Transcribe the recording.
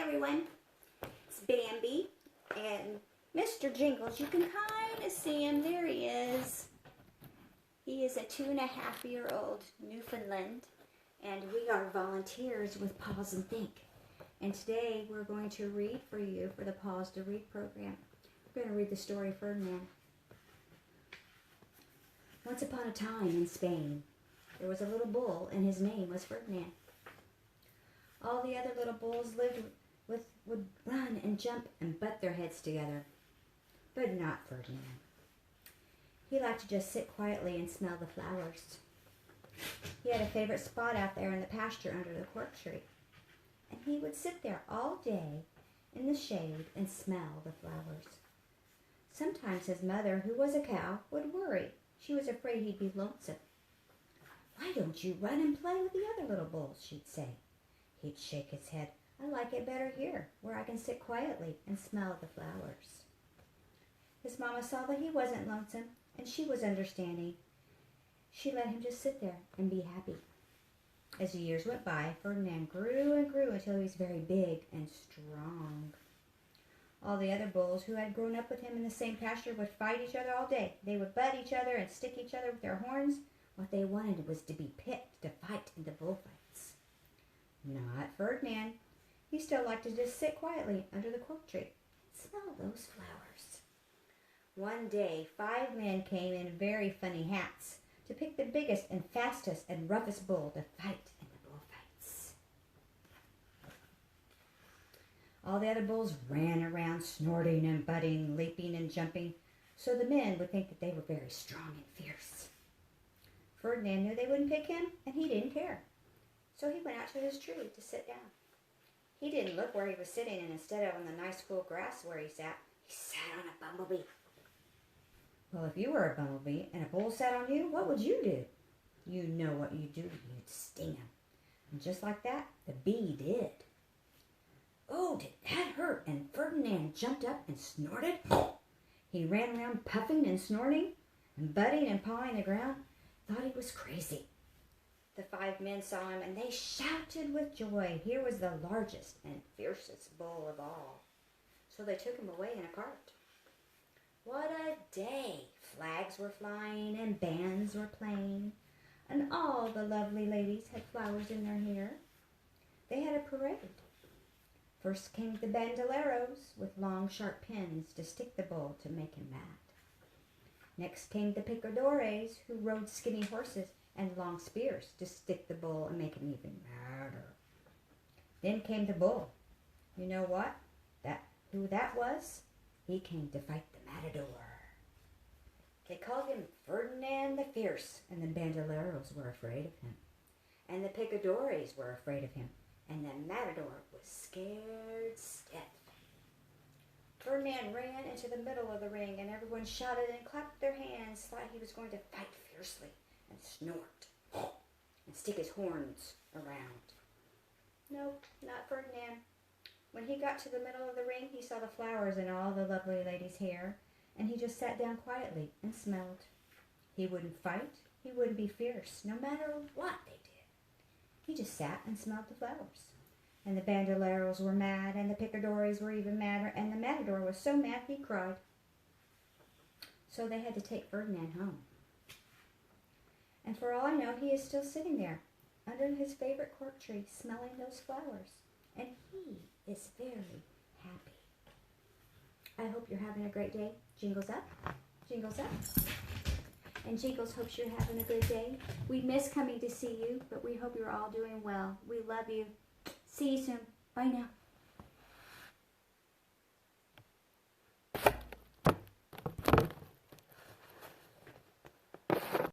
everyone, it's Bambi and Mr. Jingles. You can kind of see him. There he is. He is a 2.5-year-old Newfoundland, and we are volunteers with Paws Think. And today we're going to read for you for the Paws to Read program. We're going to read the story Ferdinand. Once upon a time in Spain, there was a little bull, and his name was Ferdinand. All the other little bulls would run and jump and butt their heads together, but not Ferdinand. He liked to just sit quietly and smell the flowers. He had a favorite spot out there in the pasture under the cork tree, and he would sit there all day in the shade and smell the flowers. Sometimes his mother, who was a cow, would worry. She was afraid he'd be lonesome. "Why don't you run and play with the other little bulls?" she'd say. He'd shake his head. "I like it better here, where I can sit quietly and smell the flowers." His mama saw that he wasn't lonesome, and she was understanding. She let him just sit there and be happy. As the years went by, Ferdinand grew and grew until he was very big and strong. All the other bulls who had grown up with him in the same pasture would fight each other all day. They would butt each other and stick each other with their horns. What they wanted was to be picked to fight in the bullfights. Not Ferdinand. He still liked to just sit quietly under the cork tree and smell those flowers. One day, 5 men came in very funny hats to pick the biggest and fastest and roughest bull to fight in the bullfights. All the other bulls ran around snorting and butting, leaping and jumping, so the men would think that they were very strong and fierce. Ferdinand knew they wouldn't pick him, and he didn't care. So he went out to his tree to sit down. He didn't look where he was sitting, and instead of on the nice cool grass where he sat on a bumblebee. Well, if you were a bumblebee and a bull sat on you, what would you do? You know what you'd do. You'd sting him. And just like that, the bee did. Oh, did that hurt? And Ferdinand jumped up and snorted. He ran around puffing and snorting and butting and pawing the ground. Thought he was crazy. The 5 men saw him, and they shouted with joy. Here was the largest and fiercest bull of all. So they took him away in a cart. What a day! Flags were flying, and bands were playing, and all the lovely ladies had flowers in their hair. They had a parade. First came the bandoleros, with long, sharp pins to stick the bull to make him mad. Next came the picadores, who rode skinny horses and long spears to stick the bull and make him even madder. Then came the bull. You know what? Who that was? He came to fight the matador. They called him Ferdinand the Fierce, and the bandoleros were afraid of him. And the picadores were afraid of him, and the matador was scared stiff. Ferdinand ran into the middle of the ring, and everyone shouted and clapped their hands, thought he was going to fight fiercely and snort and stick his horns around. No, not Ferdinand. When he got to the middle of the ring, he saw the flowers in all the lovely ladies' hair, and he just sat down quietly and smelled. He wouldn't fight. He wouldn't be fierce, no matter what they did. He just sat and smelled the flowers. And the bandoleros were mad, and the picadores were even madder, and the matador was so mad he cried. So they had to take Ferdinand home. And for all I know, he is still sitting there under his favorite cork tree, smelling those flowers. And he is very happy. I hope you're having a great day. Jingles up, jingles up. And Jingles hopes you're having a good day. We miss coming to see you, but we hope you're all doing well. We love you. See you soon. Bye now.